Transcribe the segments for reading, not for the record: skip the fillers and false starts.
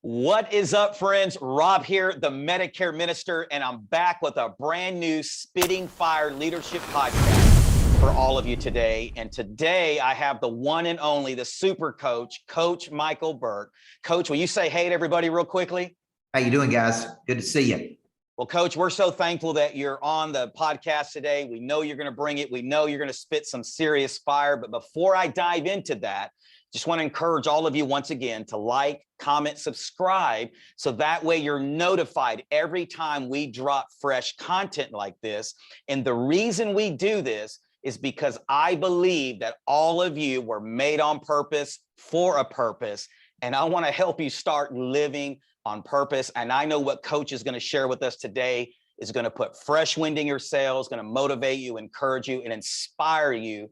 What is up, friends? Rob here, the Medicare Minister, and I'm back with a brand new Spitting Fire Leadership podcast for all of you today. And today I have the one and only, the super coach, Coach Micheal Burt. Coach, will you say hey to everybody real quickly? How you doing, guys? Good to see you. Well, Coach, we're so thankful that you're on the podcast today. We know you're going to bring it. We know you're going to spit some serious fire. But before I dive into that, just want to encourage all of you once again to like, comment, subscribe, so that way you're notified every time we drop fresh content like this. And the reason we do this is because I believe that all of you were made on purpose for a purpose. And I want to help you start living on purpose. And I know what Coach is going to share with us today is going to put fresh wind in your sails, going to motivate you, encourage you, and inspire you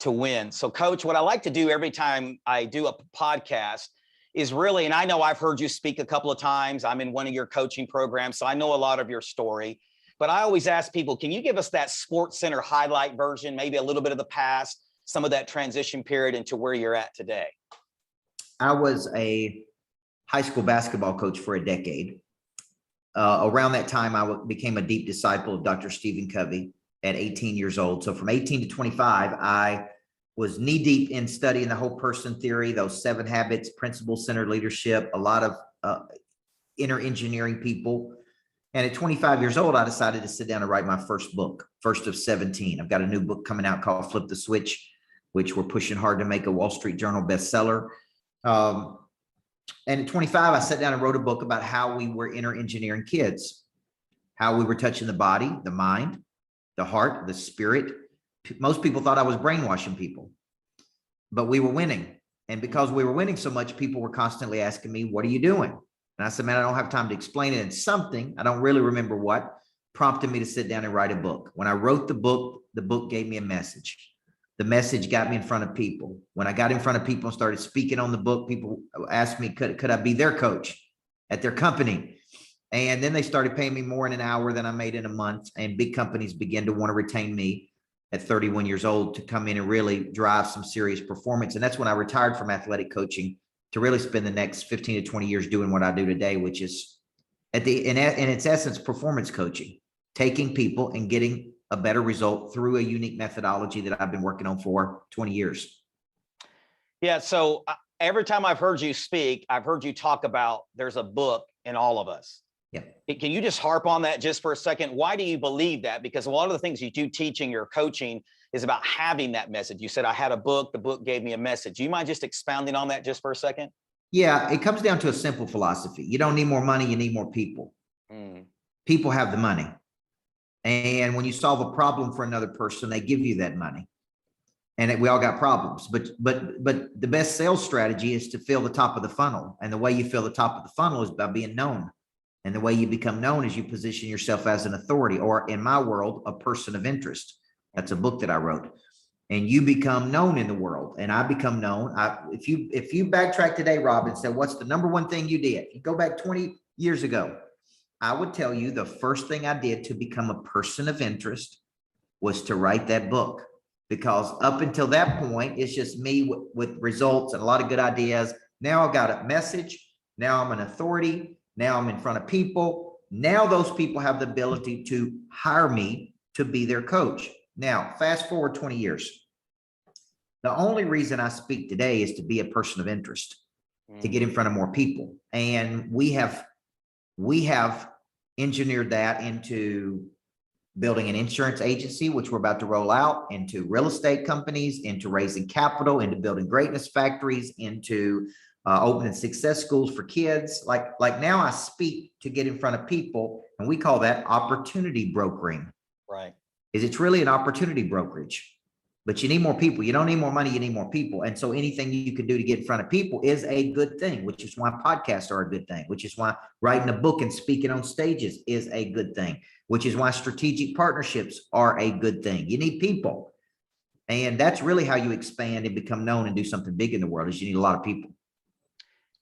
to win. So Coach, what I like to do every time I do a podcast is really, and I know I've heard you speak a couple of times, I'm in one of your coaching programs, so I know a lot of your story, but I always ask people, can you give us that Sports Center highlight version, maybe a little bit of the past, some of that transition period into where you're at today? I was a high school basketball coach for a decade. Around that time, I became a deep disciple of Dr. Stephen Covey at 18 years old. So from 18 to 25, I was knee deep in studying the whole person theory, those 7 habits, principle-centered leadership, a lot of inner engineering people. And at 25 years old, I decided to sit down and write my first book, first of 17. I've got a new book coming out called Flip the Switch, which we're pushing hard to make a Wall Street Journal bestseller. And at 25, I sat down and wrote a book about how we were inner engineering kids, how we were touching the body, the mind, the heart, the spirit. Most people thought I was brainwashing people, but we were winning. And because we were winning so much, people were constantly asking me, what are you doing? And I said, man, I don't have time to explain it. And something, I don't really remember what, prompted me to sit down and write a book. When I wrote the book gave me a message. The message got me in front of people. When I got in front of people and started speaking on the book, people asked me, could I be their coach at their company? And then they started paying me more in an hour than I made in a month. And big companies began to want to retain me at 31 years old to come in and really drive some serious performance. And that's when I retired from athletic coaching to really spend the next 15 to 20 years doing what I do today, which is in its essence, performance coaching, taking people and getting a better result through a unique methodology that I've been working on for 20 years. Yeah. So every time I've heard you speak, I've heard you talk about there's a book in all of us. Yeah. Can you just harp on that just for a second? Why do you believe that? Because a lot of the things you do teaching your coaching is about having that message. You said, I had a book, the book gave me a message. Do you mind just expounding on that just for a second? Yeah, it comes down to a simple philosophy. You don't need more money, you need more people. People have the money. And when you solve a problem for another person, they give you that money. And we all got problems. But the best sales strategy is to fill the top of the funnel. And the way you fill the top of the funnel is by being known. And the way you become known is you position yourself as an authority, or in my world, a person of interest. That's a book that I wrote. And you become known in the world, and I become known. If you backtrack today, Rob, and said, what's the number one thing you did? You go back 20 years ago, I would tell you the first thing I did to become a person of interest was to write that book. Because up until that point, it's just me with results and a lot of good ideas. Now I've got a message. Now I'm an authority. Now I'm in front of people. Now those people have the ability to hire me to be their coach. Now, fast forward 20 years. The only reason I speak today is to be a person of interest, to get in front of more people. And we have engineered that into building an insurance agency, which we're about to roll out, into real estate companies, into raising capital, into building greatness factories, into opening success schools for kids. Like now I speak to get in front of people, and we call that opportunity brokering. Right. It's really an opportunity brokerage, but you need more people. You don't need more money, you need more people. And so anything you can do to get in front of people is a good thing, which is why podcasts are a good thing, which is why writing a book and speaking on stages is a good thing, which is why strategic partnerships are a good thing. You need people. And that's really how you expand and become known and do something big in the world, is you need a lot of people.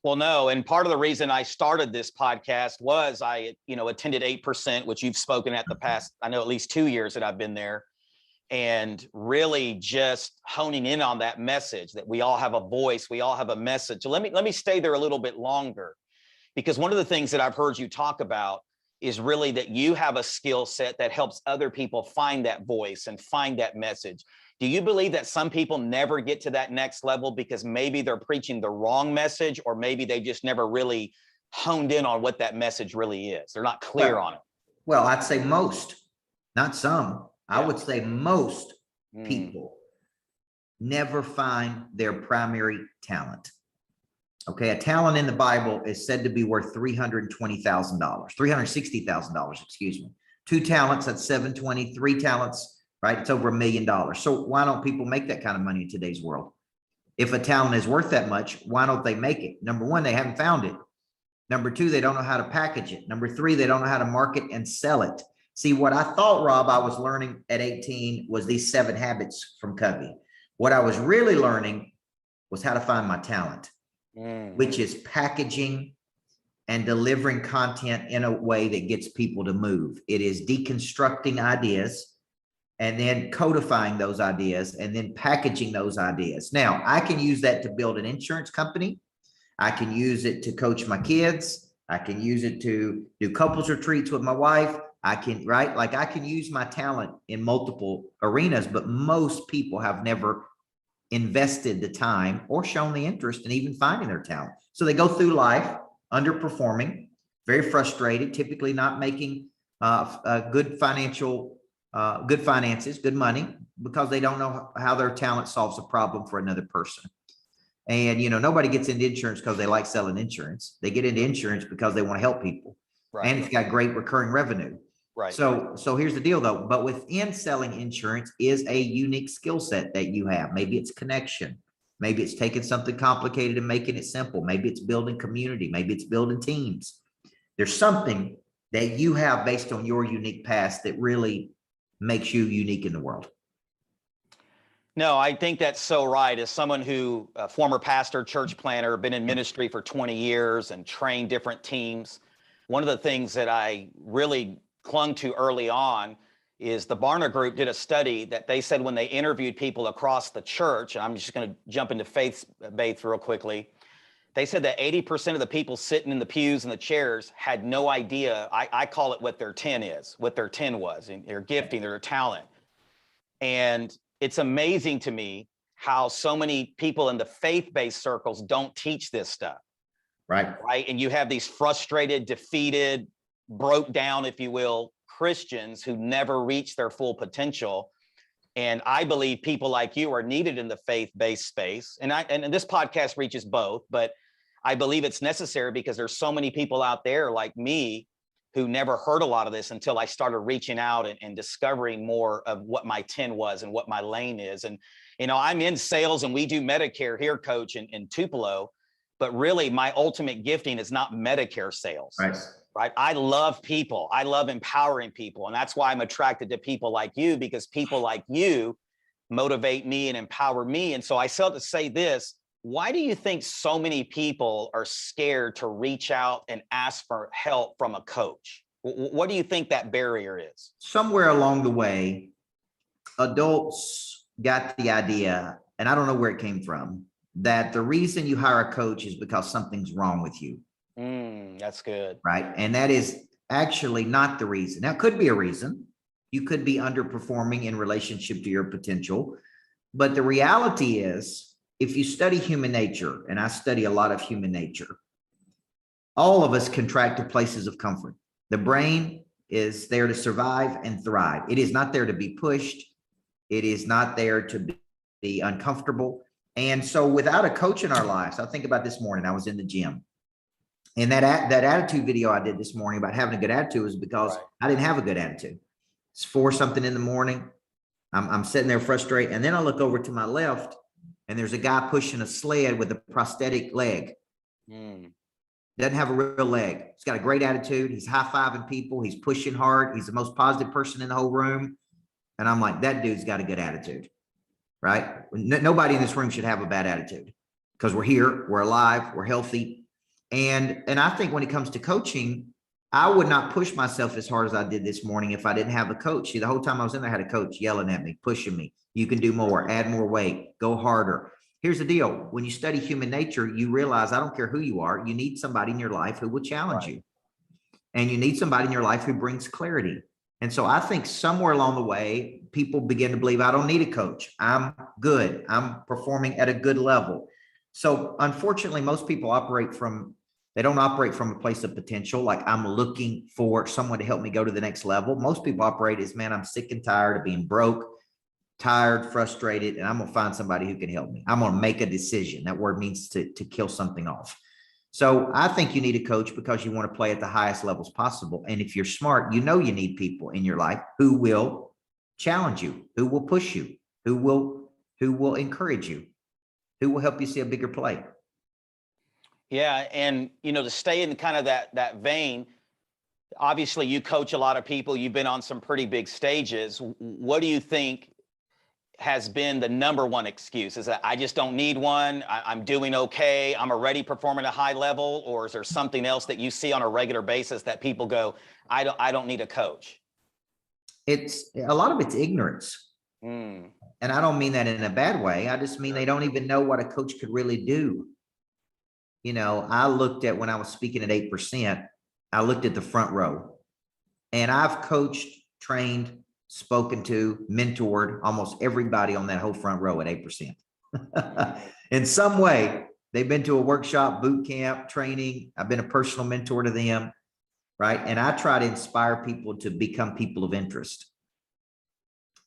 Well, no. And part of the reason I started this podcast was I, attended 8%, which you've spoken at the past, I know at least 2 years that I've been there. and really just honing in on that message that we all have a voice, we all have a message. So let me stay there a little bit longer, because one of the things that I've heard you talk about is really that you have a skill set that helps other people find that voice and find that message. Do you believe that some people never get to that next level because maybe they're preaching the wrong message, or maybe they just never really honed in on what that message really is? They're not clear on it. Well, I'd say most, not some. I would say most people never find their primary talent. Okay, a talent in the Bible is said to be worth $320,000, $360,000, excuse me. 2 talents, that's 720, 3 talents, right? It's over $1 million. So why don't people make that kind of money in today's world? If a talent is worth that much, why don't they make it? Number one, they haven't found it. Number two, they don't know how to package it. Number three, they don't know how to market and sell it. See, what I thought, Rob, I was learning at 18 was these 7 habits from Covey. What I was really learning was how to find my talent, which is packaging and delivering content in a way that gets people to move. It is deconstructing ideas and then codifying those ideas and then packaging those ideas. Now, I can use that to build an insurance company. I can use it to coach my kids. I can use it to do couples retreats with my wife. I can, right? Like I can use my talent in multiple arenas, but most people have never invested the time or shown the interest in even finding their talent. So they go through life underperforming, very frustrated, typically not making good finances, good money, because they don't know how their talent solves a problem for another person. And, you know, nobody gets into insurance because they like selling insurance. They get into insurance because they want to help people. Right. And it's got great recurring revenue. Right. So here's the deal though, but within selling insurance is a unique skill set that you have. Maybe it's connection. Maybe it's taking something complicated and making it simple. Maybe it's building community. Maybe it's building teams. There's something that you have based on your unique past that really makes you unique in the world. No, I think that's so right. As someone who, former pastor, church planner, been in ministry for 20 years and trained different teams, one of the things that I really clung to early on is the Barna Group did a study that they said when they interviewed people across the church, and I'm just going to jump into faith real quickly, they said that 80% of the people sitting in the pews and the chairs had no idea, I call it what their 10 is, what their 10 was, and their gifting, their talent. And it's amazing to me how so many people in the faith-based circles don't teach this stuff. Right. And you have these frustrated, defeated, broke down, if you will, Christians who never reach their full potential. And I believe people like you are needed in the faith-based space. And this podcast reaches both, but I believe it's necessary because there's so many people out there like me who never heard a lot of this until I started reaching out and discovering more of what my 10 was and what my lane is. And, you know, I'm in sales and we do Medicare here, Coach, in Tupelo, but really my ultimate gifting is not Medicare sales. Right. I love people. I love empowering people. And that's why I'm attracted to people like you, because people like you motivate me and empower me. And so I still have to say this, why do you think so many people are scared to reach out and ask for help from a coach? What do you think that barrier is? Somewhere along the way, adults got the idea, and I don't know where it came from, that the reason you hire a coach is because something's wrong with you. That's good. Right. And that is actually not the reason. Now, it could be a reason. You could be underperforming in relationship to your potential. But the reality is, if you study human nature, and I study a lot of human nature, all of us contract to places of comfort. The brain is there to survive and thrive. It is not there to be pushed. It is not there to be uncomfortable. And so without a coach in our lives, I think about this morning, I was in the gym. And that attitude video I did this morning about having a good attitude was because I didn't have a good attitude. It's 4 something in the morning. I'm sitting there frustrated. And then I look over to my left and there's a guy pushing a sled with a prosthetic leg. Doesn't have a real leg. He's got a great attitude. He's high-fiving people. He's pushing hard. He's the most positive person in the whole room. And I'm like, that dude's got a good attitude, right? Nobody in this room should have a bad attitude because we're here, we're alive, we're healthy. And I think when it comes to coaching, I would not push myself as hard as I did this morning if I didn't have a coach. See, the whole time I was in there, I had a coach yelling at me, pushing me. You can do more, add more weight, go harder. Here's the deal. When you study human nature, you realize I don't care who you are. You need somebody in your life who will challenge you. And you need somebody in your life who brings clarity. And so I think somewhere along the way, people begin to believe I don't need a coach. I'm good. I'm performing at a good level. So unfortunately, most people they don't operate from a place of potential. Like I'm looking for someone to help me go to the next level. Most people operate as, man, I'm sick and tired of being broke, tired, frustrated, and I'm going to find somebody who can help me. I'm going to make a decision. That word means to kill something off. So I think you need a coach because you want to play at the highest levels possible. And if you're smart, you know you need people in your life who will challenge you, who will push you, who will encourage you, who will help you see a bigger play. Yeah, and to stay in kind of that vein, obviously you coach a lot of people. You've been on some pretty big stages. What do you think has been the number one excuse? Is that I just don't need one, I'm doing okay, I'm already performing at a high level? Or is there something else that you see on a regular basis that people go, I don't need a coach? It's a lot of it's ignorance. And I don't mean that in a bad way. I just mean they don't even know what a coach could really do. I looked at, when I was speaking at 8%, I looked at the front row, and I've coached, trained, spoken to, mentored almost everybody on that whole front row at 8%. In some way, they've been to a workshop, boot camp, training. I've been a personal mentor to them, right? And I try to inspire people to become people of interest.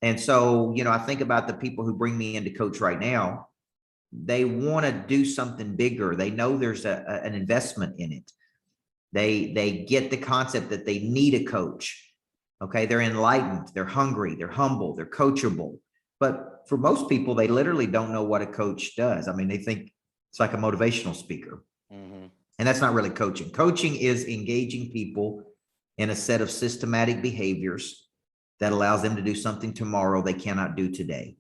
And so, I think about the people who bring me in to coach right now. They want to do something bigger. They know there's an investment in it. They get the concept that they need a coach. Okay. They're enlightened. They're hungry. They're humble. They're coachable. But for most people, they literally don't know what a coach does. I mean, they think it's like a motivational speaker. And that's not really coaching. Coaching is engaging people in a set of systematic behaviors that allows them to do something tomorrow they cannot do today.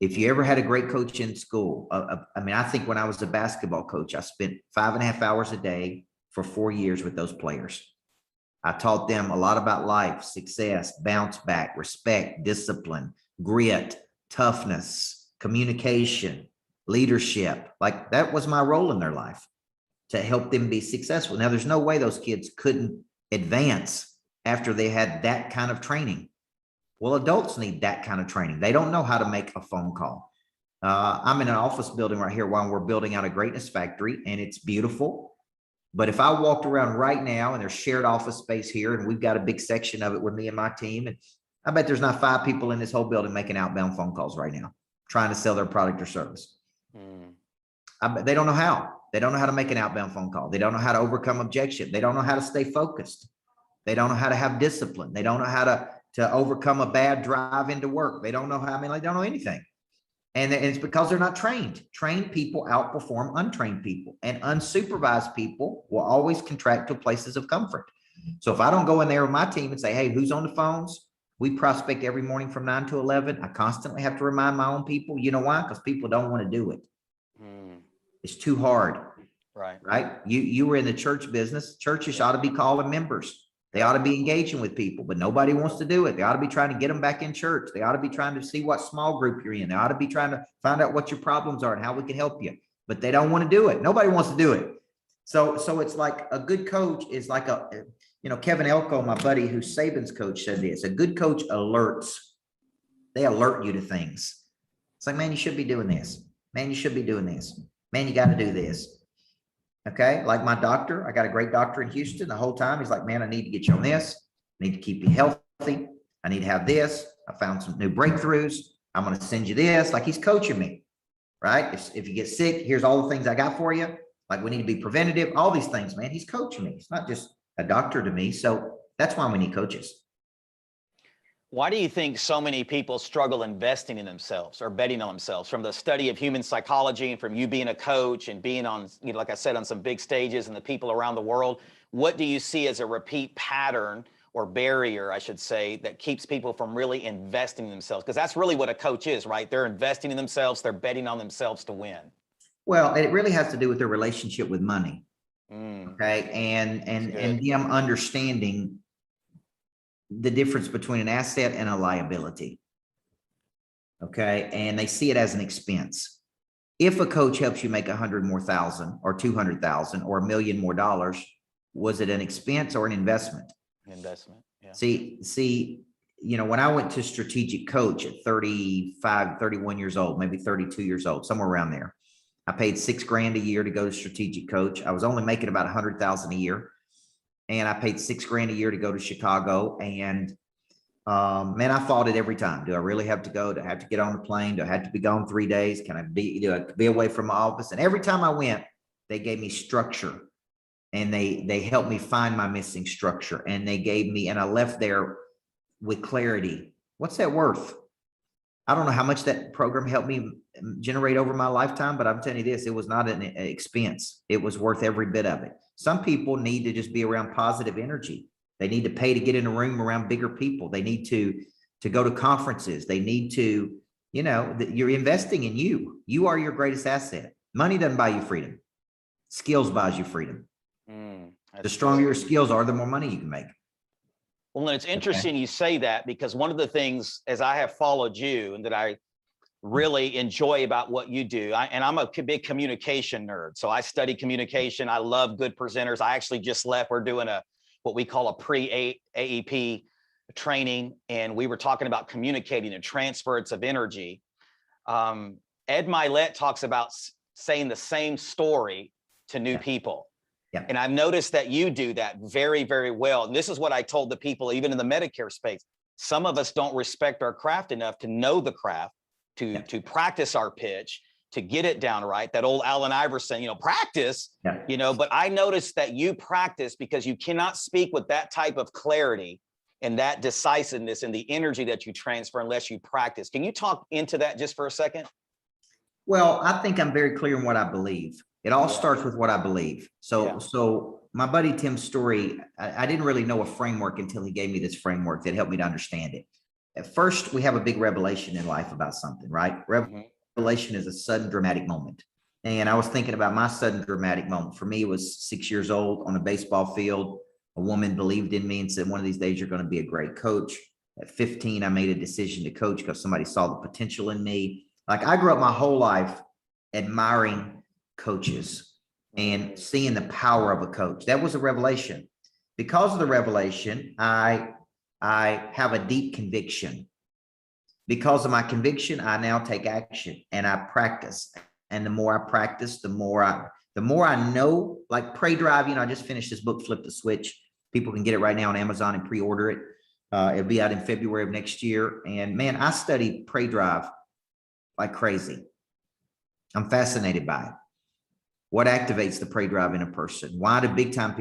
If you ever had a great coach in school, I think when I was a basketball coach, I spent 5.5 hours a day for 4 years with those players. I taught them a lot about life, success, bounce back, respect, discipline, grit, toughness, communication, leadership. Like that was my role in their life, to help them be successful. Now, there's no way those kids couldn't advance after they had that kind of training. Well, adults need that kind of training. They don't know how to make a phone call. I'm in an office building right here while we're building out a greatness factory, and it's beautiful. But if I walked around right now, and there's shared office space here, and we've got a big section of it with me and my team, and I bet there's not 5 people in this whole building making outbound phone calls right now, trying to sell their product or service. I bet they don't know how. They don't know how to make an outbound phone call. They don't know how to overcome objection. They don't know how to stay focused. They don't know how to have discipline. They don't know how to overcome a bad drive into work. They don't know how, they don't know anything. And it's because they're not trained. Trained people outperform untrained people, and unsupervised people will always contract to places of comfort. So if I don't go in there with my team and say, hey, who's on the phones? We prospect every morning from 9 to 11. I constantly have to remind my own people. You know why? Because people don't want to do it. It's too hard. Right. You were in the church business. Churches ought to be calling members. They ought to be engaging with people, but nobody wants to do it. They ought to be trying to get them back in church. They ought to be trying to see what small group you're in. They ought to be trying to find out what your problems are and how we can help you, but they don't want to do it. Nobody wants to do it. So it's like a good coach is like Kevin Elko, my buddy who's Saban's coach, said this: a good coach alerts. They alert you to things. It's like, man, you should be doing this. Man, you should be doing this. Man, you got to do this. Okay. Like my doctor, I got a great doctor in Houston. The whole time he's like, man, I need to get you on this. I need to keep you healthy. I need to have this. I found some new breakthroughs. I'm going to send you this. Like he's coaching me, right? If you get sick, here's all the things I got for you. Like we need to be preventative, all these things, man. He's coaching me. It's not just a doctor to me. So that's why we need coaches. Why do you think so many people struggle investing in themselves or betting on themselves? From the study of human psychology and from you being a coach and being on, like I said, on some big stages and the people around the world, what do you see as a repeat pattern or barrier, I should say, that keeps people from really investing in themselves? Because that's really what a coach is, right? They're investing in themselves. They're betting on themselves to win. Well, it really has to do with their relationship with money. Okay. And them understanding the difference between an asset and a liability. Okay. And they see it as an expense. If a coach helps you make 100 more thousand or 200,000 or $1 million more dollars, was it an expense or an investment? Investment. Yeah. See, you know, when I went to strategic coach at 35, 31 years old, maybe 32 years old, somewhere around there, I paid $6,000 a year to go to strategic coach. I was only making about 100,000 a year. And I paid $6,000 a year to go to Chicago. And man, I fought it every time. Do I really have to go? Do I have to get on the plane? Do I have to be gone 3 days? Can I be away from my office? And every time I went, they gave me structure, and they helped me find my missing structure. And they gave me, and I left there with clarity. What's that worth? I don't know how much that program helped me generate over my lifetime, but I'm telling you this, it was not an expense. It was worth every bit of it. Some people need to just be around positive energy. They need to pay to get in a room around bigger people. They need to go to conferences. They need to, you know, you're investing in you. You are your greatest asset. Money doesn't buy you freedom. Skills buys you freedom. The stronger your skills are, the more money you can make. Well, and it's interesting you say that, because one of the things, as I have followed you, and that I really enjoy about what you do, and I'm a big communication nerd. So I study communication. I love good presenters. I actually just left. We're doing what we call a pre-AEP training, and we were talking about communicating and transference of energy. Ed Milet talks about saying the same story to new people. Yeah. And I've noticed that you do that very, very well. And this is what I told the people, even in the Medicare space. Some of us don't respect our craft enough to know the craft, to practice our pitch, to get it down right. That old Allen Iverson, practice, but I noticed that you practice, because you cannot speak with that type of clarity and that decisiveness and the energy that you transfer unless you practice. Can you talk into that just for a second? Well, I think I'm very clear in what I believe. It all starts with what I believe. So my buddy Tim Story, I didn't really know a framework until he gave me this framework that helped me to understand it. At first, we have a big revelation in life about something, right? Revelation is a sudden dramatic moment. And I was thinking about my sudden dramatic moment. For me, it was 6 years old on a baseball field. A woman believed in me and said, one of these days, you're going to be a great coach. At 15, I made a decision to coach because somebody saw the potential in me. Like, I grew up my whole life admiring coaches and seeing the power of a coach. That was a revelation. Because of the revelation, I have a deep conviction. Because of my conviction, I now take action and I practice. And the more I practice, the more I know. Like Pray Drive, I just finished this book, Flip the Switch. People can get it right now on Amazon and pre-order it. It'll be out in February of next year. And man, I study Pray Drive like crazy. I'm fascinated by it. What activates the Pray Drive in a person? Why do some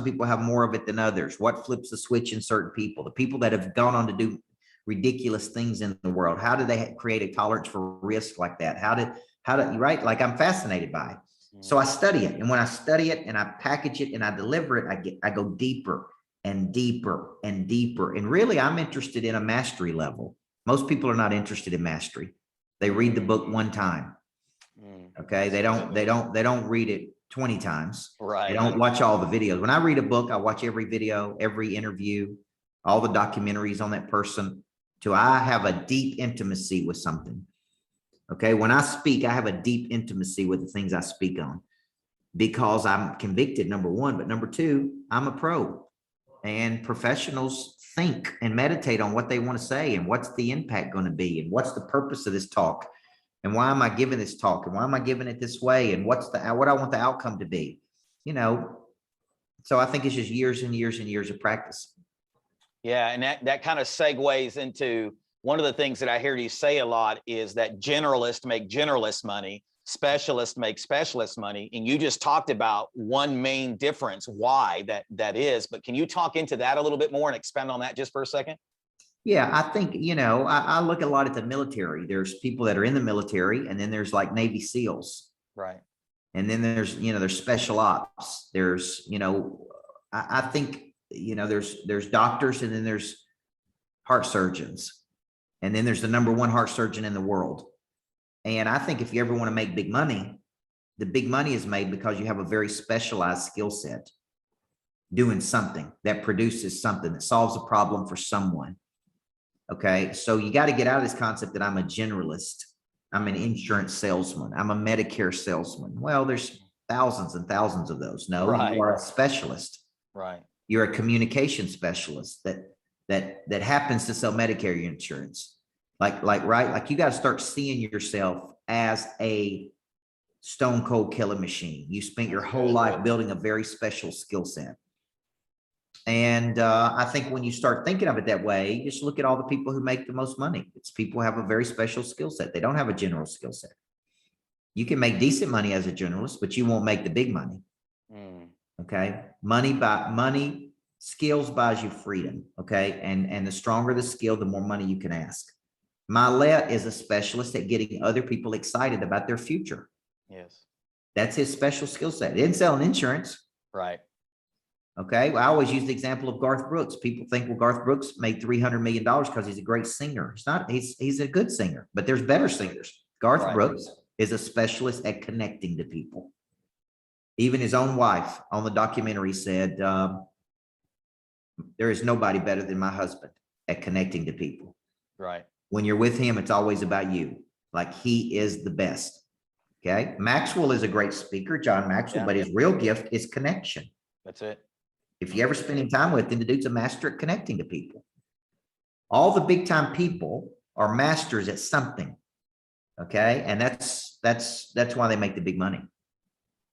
people have more of it than others? What flips the switch in certain people? The people that have gone on to do ridiculous things in the world, how do they create a tolerance for risk like that? How do right? Like, I'm fascinated by it. So I study it. And when I study it and I package it and I deliver it, I go deeper and deeper and deeper. And really, I'm interested in a mastery level. Most people are not interested in mastery. They read the book one time. Okay. They don't read it 20 times. Right. They don't watch all the videos. When I read a book, I watch every video, every interview, all the documentaries on that person, till I have a deep intimacy with something. Okay. When I speak, I have a deep intimacy with the things I speak on, because I'm convicted, number one, but number two, I'm a pro, and professionals think and meditate on what they want to say and what's the impact going to be and what's the purpose of this talk. And why am I giving this talk? And why am I giving it this way? And what I want the outcome to be, So I think it's just years and years and years of practice. Yeah. And that kind of segues into one of the things that I hear you say a lot is that generalists make generalist money, specialists make specialist money. And you just talked about one main difference, why that is. But can you talk into that a little bit more and expand on that just for a second? Yeah, I think, I look a lot at the military. There's people that are in the military, and then there's like Navy SEALs. Right. And then there's special ops. There's, I think, there's doctors, and then there's heart surgeons. And then there's the number one heart surgeon in the world. And I think if you ever want to make big money, the big money is made because you have a very specialized skill set doing something that produces something that solves a problem for someone. Okay. So you got to get out of this concept that I'm a generalist. I'm an insurance salesman. I'm a Medicare salesman. Well, there's thousands and thousands of those. No, Right. you are a specialist. Right. You're a communication specialist that happens to sell Medicare insurance. Like you got to start seeing yourself as a stone cold killer machine. You spent your whole life building a very special skill set. And I think when you start thinking of it that way, just look at all the people who make the most money. It's people who have a very special skill set. They don't have a general skill set. You can make decent money as a generalist, but you won't make the big money. Okay. Money, skills buys you freedom. Okay. And the stronger the skill, the more money you can ask. Micheal is a specialist at getting other people excited about their future. Yes. That's his special skill set. He didn't sell insurance. Right. Okay. Well, I always use the example of Garth Brooks. People think, well, Garth Brooks made $300 million because he's a great singer. He's not, he's a good singer, but there's better singers. Garth Brooks is a specialist at connecting to people. Even his own wife on the documentary said, there is nobody better than my husband at connecting to people. Right. When you're with him, it's always about you. Like he is the best. Okay. Maxwell is a great speaker, John Maxwell, but his real gift is connection. That's it. If you ever spend any time with him, the dude's a master at connecting to people. All the big time people are masters at something. Okay. And that's why they make the big money.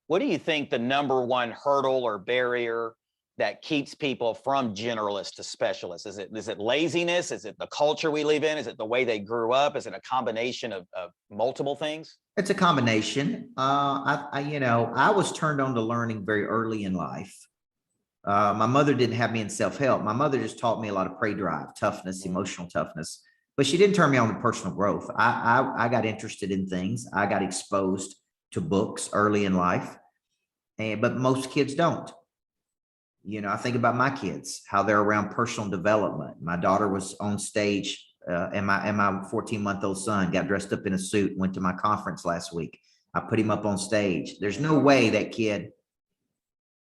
What do you think the number one hurdle or barrier that keeps people from generalist to specialist? Is it laziness? Is it the culture we live in? Is it the way they grew up? Is it a combination of multiple things? It's a combination. I was turned on to learning very early in life. My mother didn't have me in self-help. My mother just taught me a lot of prey drive, toughness, emotional toughness, but she didn't turn me on to personal growth. I got interested in things. I got exposed to books early in life, but most kids don't. I think about my kids, how they're around personal development. My daughter was on stage, and my 14-month-old son got dressed up in a suit and went to my conference last week. I put him up on stage. There's no way that kid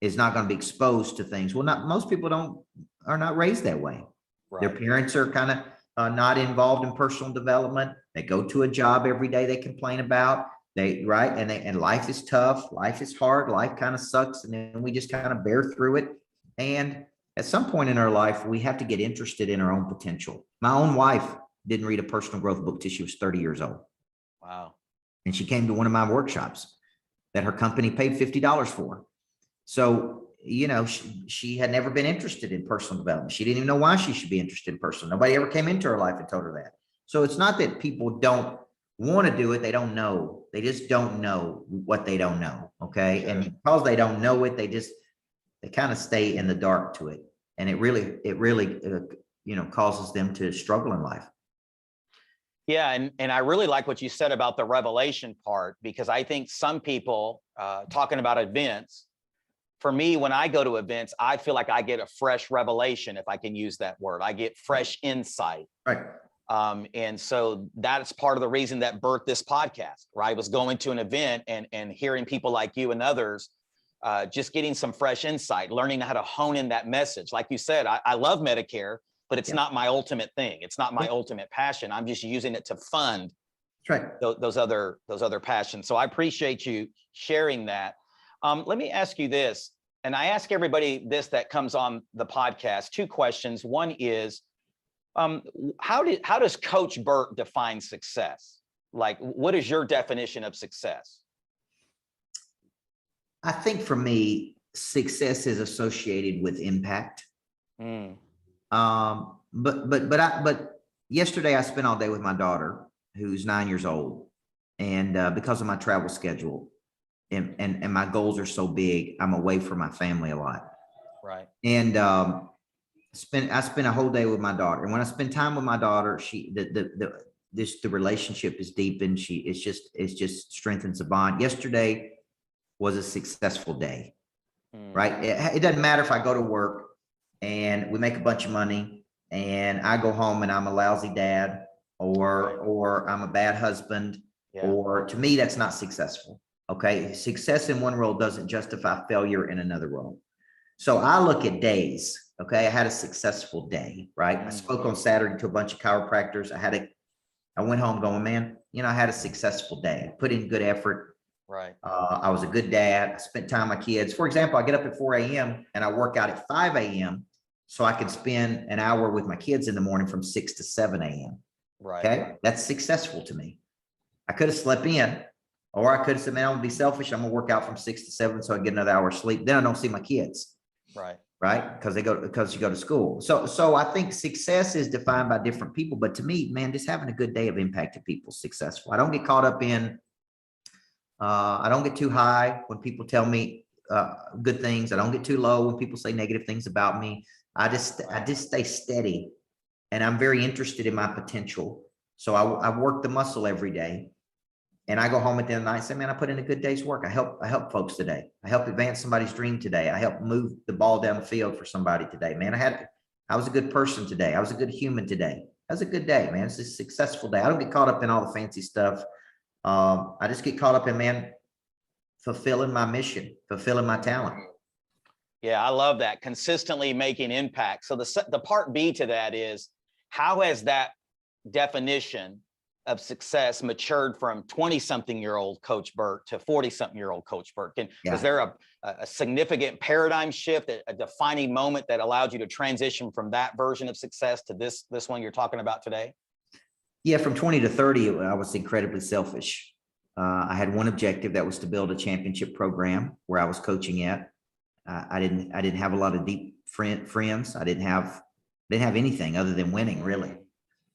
is not going to be exposed to things. Well, most people are not raised that way. Right. Their parents are kind of not involved in personal development. They go to a job every day they complain about. And life is tough. Life is hard. Life kind of sucks. And then we just kind of bear through it. And at some point in our life, we have to get interested in our own potential. My own wife didn't read a personal growth book till she was 30 years old. Wow. And she came to one of my workshops that her company paid $50 for. So, she had never been interested in personal development. She didn't even know why she should be interested in personal. Nobody ever came into her life and told her that. So it's not that people don't want to do it. They don't know. They just don't know what they don't know. Okay. Sure. And because they don't know it, they kind of stay in the dark to it. And it really causes them to struggle in life. Yeah. And I really like what you said about the revelation part, because I think some people talking about events, for me, when I go to events, I feel like I get a fresh revelation, if I can use that word. I get fresh insight. Right. And so that's part of the reason that birthed this podcast, right? I was going to an event and hearing people like you and others, just getting some fresh insight, learning how to hone in that message. Like you said, I love Medicare, but it's not my ultimate thing. It's not my ultimate passion. I'm just using it to fund those other passions. So I appreciate you sharing that. Let me ask you this, and I ask everybody this that comes on the podcast, two questions. One is, how does Coach Burt define success? Like, what is your definition of success? I think for me, success is associated with impact. But yesterday I spent all day with my daughter, who's 9 years old, and because of my travel schedule and my goals are so big, I'm away from my family a lot. Right. And I spent a whole day with my daughter, and when I spend time with my daughter, the relationship is deepened. It's just strengthens the bond. Yesterday was a successful day. Right. It doesn't matter if I go to work and we make a bunch of money and I go home and I'm a lousy dad or I'm a bad husband, or to me, that's not successful. Okay. Success in one role doesn't justify failure in another role. So I look at days. Okay. I had a successful day, right? I spoke on Saturday to a bunch of chiropractors. I went home going, man, I had a successful day. I put in good effort. Right. I was a good dad. I spent time with my kids. For example, I get up at 4 a.m. and I work out at 5 a.m. so I can spend an hour with my kids in the morning from 6 to 7 a.m. Right. Okay. That's successful to me. I could have slept in, or I could have said, man, I'm gonna be selfish. I'm gonna work out from 6 to 7 so I get another hour of sleep. Then I don't see my kids. Right. Right. Because you go to school. So I think success is defined by different people. But to me, man, just having a good day of impact to people is successful. I don't get caught up in, I don't get too high when people tell me good things. I don't get too low when people say negative things about me. I just stay steady, and I'm very interested in my potential. So I work the muscle every day. And I go home at the end of the night and say, man, I put in a good day's work. I help folks today. I help advance somebody's dream today. I help move the ball down the field for somebody today. Man, I was a good person today. I was a good human today. That was a good day, man. It's a successful day. I don't get caught up in all the fancy stuff. I just get caught up in, man, fulfilling my mission, fulfilling my talent. Yeah, I love that. Consistently making impact. So the part B to that is, how has that definition of success matured from 20-something-year-old Coach Burt to 40-something-year-old Coach Burt? Was there a significant paradigm shift, a defining moment that allowed you to transition from that version of success to this one you're talking about today? Yeah, from 20 to 30, I was incredibly selfish. I had one objective, that was to build a championship program where I was coaching at. I didn't have a lot of deep friends. I didn't have anything other than winning, really.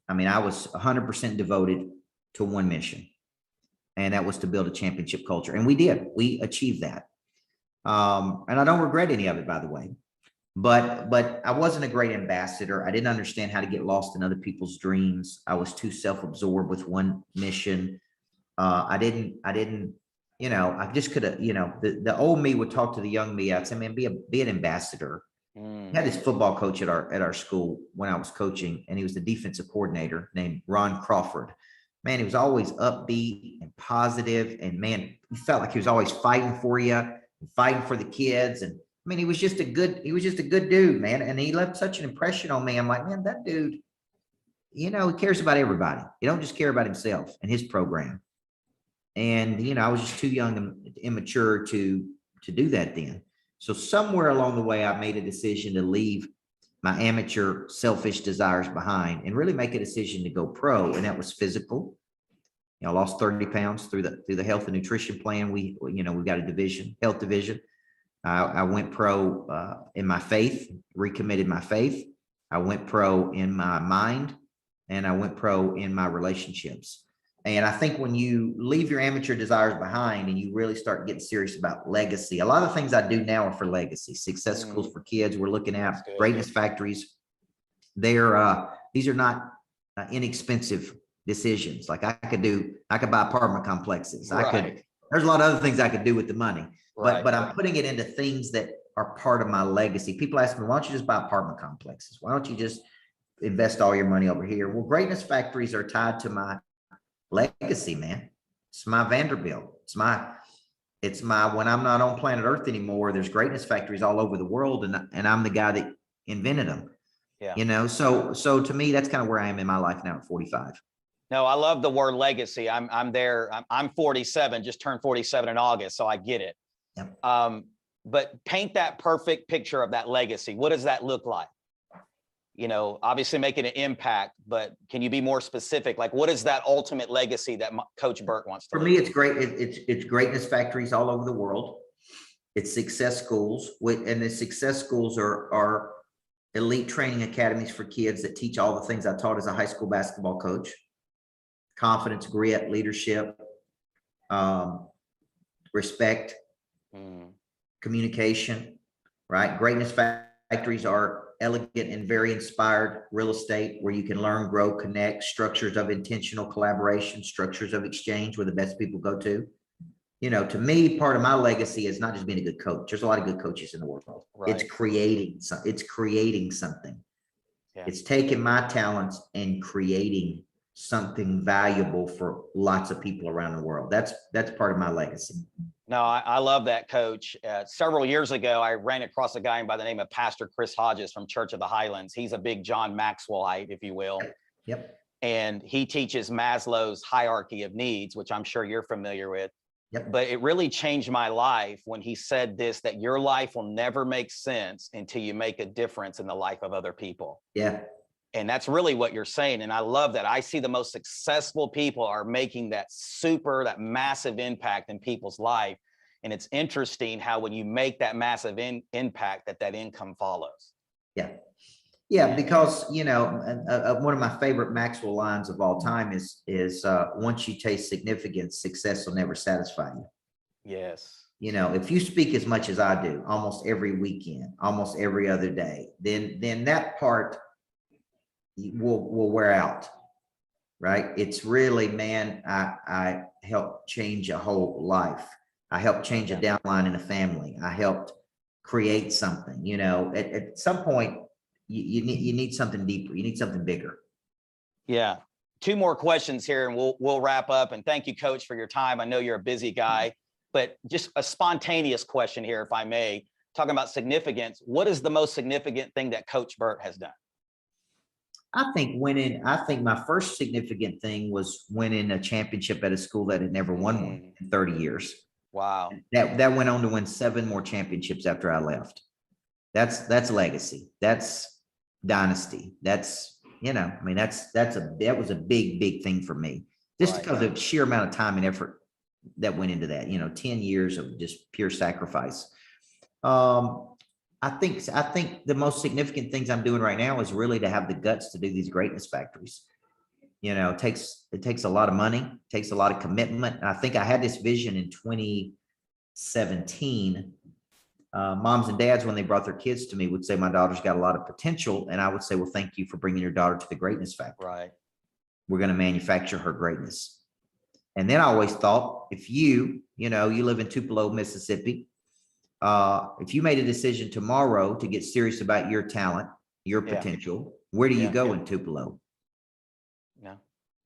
I mean, I was 100% devoted to one mission, and that was to build a championship culture. And we did. We achieved that. And I don't regret any of it, by the way. But I wasn't a great ambassador. I didn't understand how to get lost in other people's dreams. I was too self-absorbed with one mission. I just could have, the old me would talk to the young me. I'd say, man, be an ambassador. We had this football coach at our school when I was coaching, and he was the defensive coordinator named Ron Crawford. Man, he was always upbeat and positive, and man, he felt like he was always fighting for you, and fighting for the kids. And I mean, he was just a good dude, man. And he left such an impression on me. I'm like, man, that dude, he cares about everybody. He don't just care about himself and his program. And I was just too young and immature to do that then. So somewhere along the way, I made a decision to leave my amateur selfish desires behind and really make a decision to go pro. And that was physical. I lost 30 pounds through the health and nutrition plan. We got a health division. I went pro in my faith, recommitted my faith. I went pro in my mind, and I went pro in my relationships. And I think when you leave your amateur desires behind and you really start getting serious about legacy, a lot of things I do now are for legacy. Success schools for kids, we're looking at greatness factories. These are not inexpensive decisions. Like I could buy apartment complexes. There's a lot of other things I could do with the money, but I'm putting it into things that are part of my legacy. People ask me, why don't you just buy apartment complexes? Why don't you just invest all your money over here? Well, greatness factories are tied to my legacy, man. It's my Vanderbilt. It's my when I'm not on planet Earth anymore, there's greatness factories all over the world, and I'm the guy that invented them. Yeah. So to me, that's kind of where I am in my life now at 45. No, I love the word legacy. I'm there. I'm 47, just turned 47 in August, so I get it. Yep. But paint that perfect picture of that legacy. What does that look like? Obviously making an impact, but can you be more specific? Like, what is that ultimate legacy that Coach Burt wants to leave? For me, it's great. It's greatness factories all over the world. It's success schools, and the success schools are elite training academies for kids that teach all the things I taught as a high school basketball coach: confidence, grit, leadership, respect, communication. Right? Greatness factories are elegant and very inspired real estate where you can learn, grow, connect, structures of intentional collaboration, structures of exchange where the best people go to. To me, part of my legacy is not just being a good coach. There's a lot of good coaches in the world. Right. It's creating something. Yeah. It's taking my talents and creating something valuable for lots of people around the world. That's part of my legacy. No, I love that, Coach. Several years ago, I ran across a guy by the name of Pastor Chris Hodges from Church of the Highlands. He's a big John Maxwellite, if you will. Yep. And he teaches Maslow's hierarchy of needs, which I'm sure you're familiar with. Yep. But it really changed my life when he said this, that your life will never make sense until you make a difference in the life of other people. Yeah. And that's really what you're saying. And I love that. I see the most successful people are making that massive impact in people's life. And it's interesting how when you make that massive impact, that income follows. Yeah. Yeah, because, one of my favorite Maxwell lines of all time is once you taste significance, success will never satisfy you. Yes. If you speak as much as I do, almost every weekend, almost every other day, then that part will wear out, right? It's really, man, I helped change a whole life. I helped change a downline in a family. I helped create something, at some point, you need something deeper. You need something bigger. Yeah. 2 more questions here and we'll wrap up. And thank you, Coach, for your time. I know you're a busy guy, but just a spontaneous question here, if I may, talking about significance. What is the most significant thing that Coach Burt has done? I think my first significant thing was winning a championship at a school that had never won one in 30 years. Wow. That went on to win 7 more championships after I left. That's legacy. That's dynasty. That's, that was a big thing for me, just because of the sheer amount of time and effort that went into that, 10 years of just pure sacrifice. I think the most significant things I'm doing right now is really to have the guts to do these greatness factories. It takes a lot of money, takes a lot of commitment. And I think I had this vision in 2017. Moms and dads, when they brought their kids to me, would say, my daughter's got a lot of potential. And I would say, well, thank you for bringing your daughter to the greatness factory. Right. We're going to manufacture her greatness. And then I always thought, if you live in Tupelo, Mississippi, if you made a decision tomorrow to get serious about your talent, your potential, where do you go in Tupelo? No.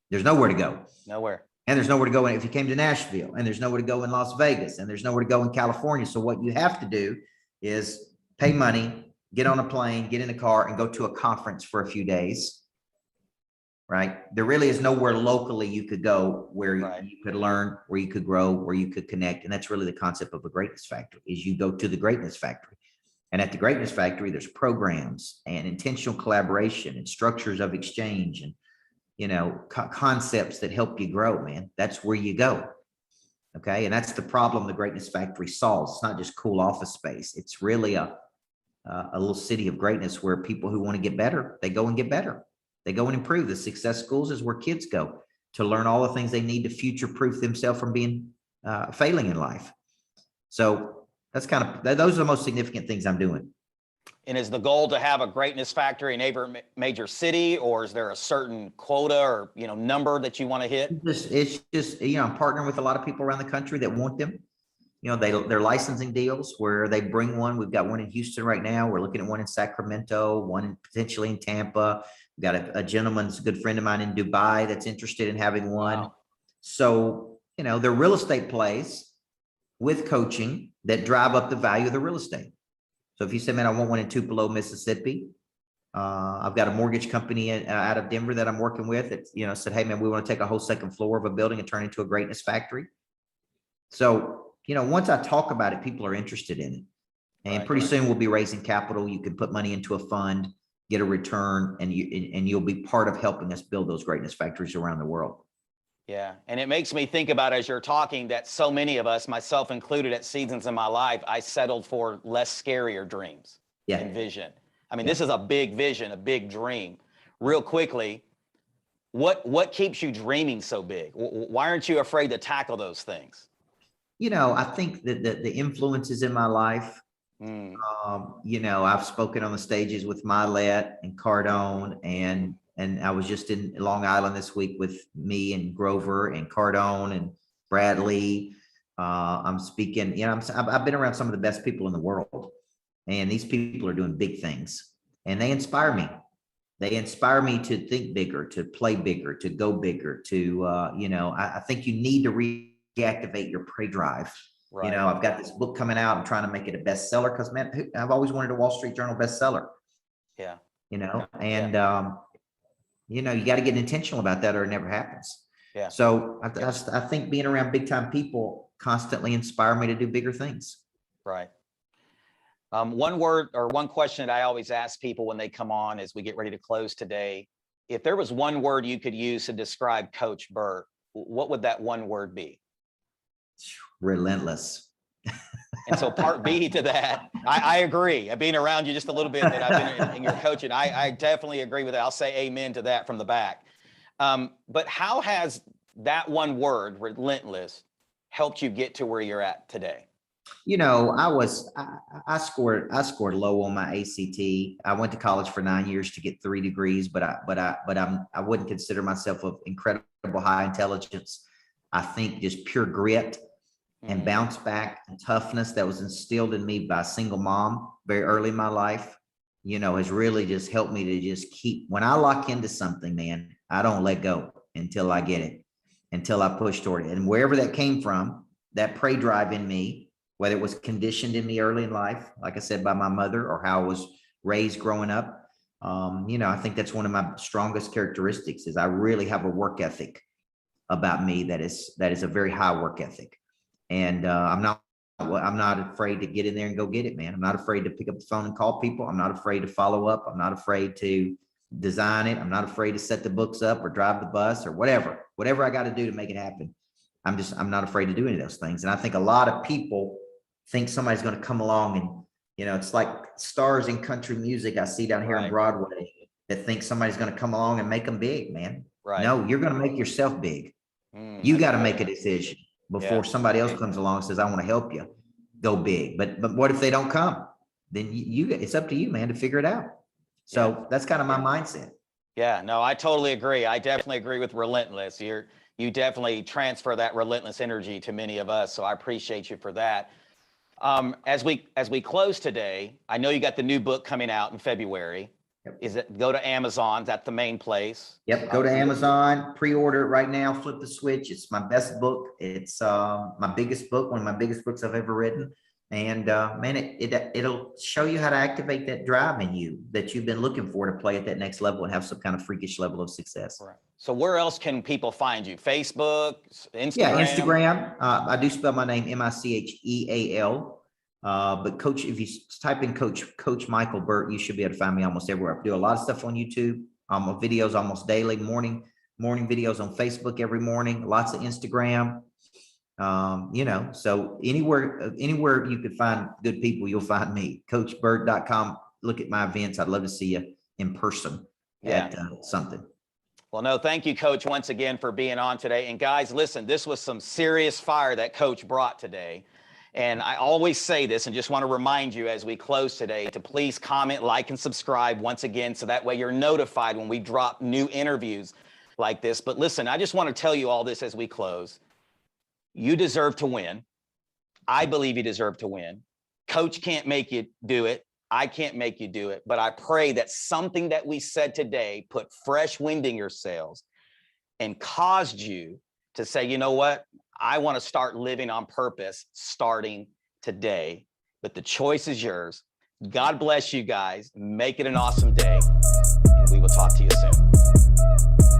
There's nowhere to go. Nowhere. And there's nowhere to go if you came to Nashville, and there's nowhere to go in Las Vegas, and there's nowhere to go in California. So what you have to do is pay money, get on a plane, get in a car, and go to a conference for a few days. Right? There really is nowhere locally you could go where you could learn, where you could grow, where you could connect. And that's really the concept of a greatness factory, is you go to the greatness factory. And at the greatness factory, there's programs and intentional collaboration and structures of exchange and concepts that help you grow, man. That's where you go. Okay. And that's the problem the greatness factory solves. It's not just cool office space. It's really a little city of greatness where people who want to get better, they go and get better. They go and improve. The success schools is where kids go to learn all the things they need to future-proof themselves from being failing in life. So those are the most significant things I'm doing. And is the goal to have a greatness factory in every major city, or is there a certain quota or number that you want to hit? It's just I'm partnering with a lot of people around the country that want them. They're licensing deals where they bring one. We've got one in Houston right now. We're looking at one in Sacramento, one potentially in Tampa. We've got a gentleman's a good friend of mine in Dubai that's interested in having one. Wow. So, they're real estate plays with coaching that drive up the value of the real estate. So if you say, man, I want one in Tupelo, Mississippi, I've got a mortgage company out of Denver that I'm working with that, said, hey, man, we want to take a whole second floor of a building and turn it into a greatness factory. So, once I talk about it, people are interested in it. And pretty soon we'll be raising capital. You can put money into a fund, get a return, and you'll be part of helping us build those greatness factories around the world. Yeah. And it makes me think about, as you're talking, that so many of us, myself included, at seasons in my life, I settled for less scarier dreams and vision. I mean, this is a big vision, a big dream. Real quickly, what keeps you dreaming so big? Why aren't you afraid to tackle those things? I think that the influences in my life, I've spoken on the stages with Milet and Cardone, and I was just in Long Island this week with me and Grover and Cardone and Bradley. I'm speaking, I've been around some of the best people in the world, and these people are doing big things, and they inspire me. They inspire me to think bigger, to play bigger, to go bigger, to, I think you need to reactivate your prey drive. Right. I've got this book coming out. I'm trying to make it a bestseller because, man, I've always wanted a Wall Street Journal bestseller. Yeah. And, you got to get intentional about that or it never happens. Yeah. So I think being around big time people constantly inspire me to do bigger things. Right. One word or one question that I always ask people when they come on as we get ready to close today, if there was one word you could use to describe Coach Burt, what would that one word be? Relentless. And so part B to that, I agree. Being around you just a little bit that I've been in your coaching, I definitely agree with that. I'll say amen to that from the back. But how has that one word, relentless, helped you get to where you're at today? I scored low on my ACT. I went to college for 9 years to get 3 degrees, but I wouldn't consider myself of incredible high intelligence. I think just pure grit and bounce back and toughness that was instilled in me by a single mom very early in my life, has really just helped me to just keep, when I lock into something, man, I don't let go until I get it, until I push toward it. And wherever that came from, that prey drive in me, whether it was conditioned in me early in life, like I said, by my mother, or how I was raised growing up. I think that's one of my strongest characteristics is I really have a work ethic about me that is a very high work ethic. And I'm not afraid to get in there and go get it, man. I'm not afraid to pick up the phone and call people. I'm not afraid to follow up. I'm not afraid to design it. I'm not afraid to set the books up or drive the bus or whatever I got to do to make it happen. I'm not afraid to do any of those things. And I think a lot of people think somebody's going to come along and, it's like stars in country music I see down here on Broadway that think somebody's going to come along and make them big, man. Right. No, you're going to make yourself big. You got to make a decision before somebody else comes along and says, I want to help you go big. But what if they don't come? Then it's up to you, man, to figure it out. So that's kind of my mindset. Yeah, no, I totally agree. I definitely agree with relentless. You definitely transfer that relentless energy to many of us. So I appreciate you for that. As we close today, I know you got the new book coming out in February. Yep. Is it go to Amazon? That's the main place. Yep. Go to Amazon, pre-order it right now, flip the switch. It's my best book. It's my biggest book, one of my biggest books I've ever written. And man, it'll show you how to activate that drive in you that you've been looking for to play at that next level and have some kind of freakish level of success. Right. So where else can people find you? Facebook, Instagram? Yeah, Instagram. I do spell my name Micheal. But Coach, if you type in Coach Micheal Burt, you should be able to find me almost everywhere. I do a lot of stuff on YouTube, videos almost daily, morning videos on Facebook every morning, lots of Instagram. So anywhere you could find good people, you'll find me. CoachBurt.com. Look at my events. I'd love to see you in person at something. Well, no, thank you, Coach, once again for being on today. And guys, listen, this was some serious fire that Coach brought today. And I always say this and just want to remind you as we close today to please comment, like, and subscribe once again, so that way you're notified when we drop new interviews like this. But listen, I just want to tell you all this as we close. You deserve to win. I believe you deserve to win. Coach can't make you do it. I can't make you do it. But I pray that something that we said today put fresh wind in your sails and caused you to say, you know what? I want to start living on purpose starting today. But the choice is yours. God bless you guys. Make it an awesome day. And we will talk to you soon.